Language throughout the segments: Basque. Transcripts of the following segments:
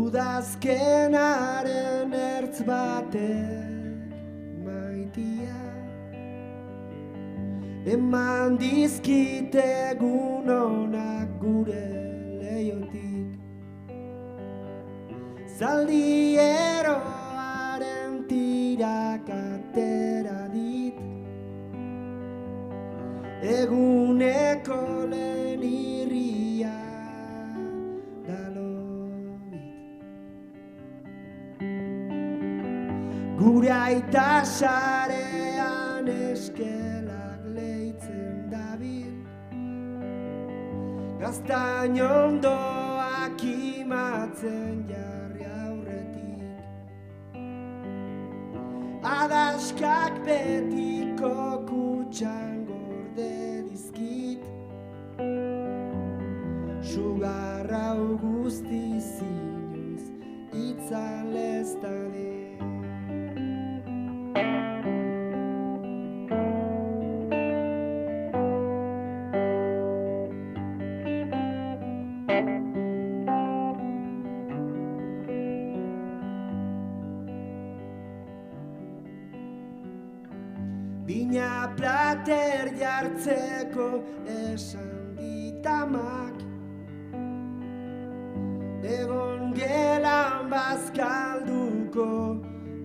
Udazkenaren ertz batek maitia eman dizkit egun onak gure leiotik. Zaldieroaren tirak atera dit eguneko lehen irria dalobit. Gure aita sarean eskelak leitzen dabil, gaztain ondoak imatzen jarri aurretik. Adaskak betiko kutxan gorde dizkit, sugarra guztiz inoiz itzal ez dadin. Bina plater jartzeko esan ditamak, egon gelan bazkalduko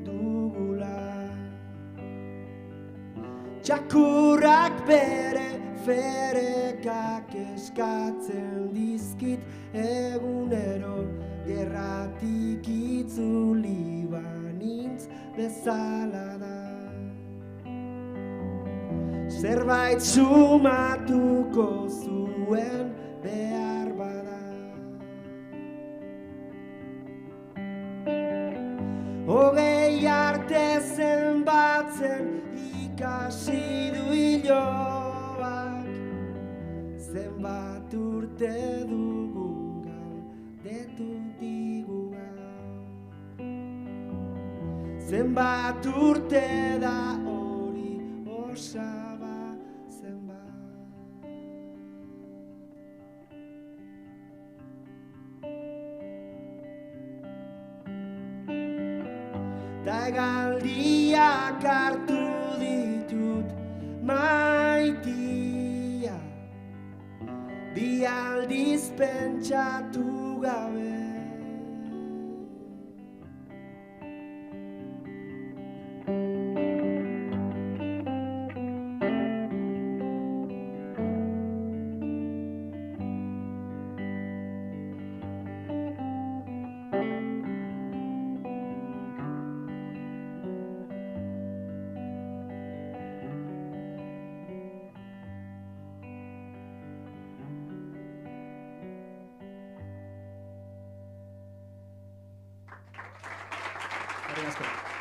dugula. Txakurrak bere ferekak eskatzen dizkit egunero, gerratik itzuli banintz bezala da. Zerbait sumatuko zuen behar bada. Hogei arte zenbatzen ikasi du iloak, zenbat urte dugun galdetu digua. Zenbat urte da hori osaba. Ta hegaldiak hartu ditut maitia, bi aldiz pentsatu gabe. Gracias.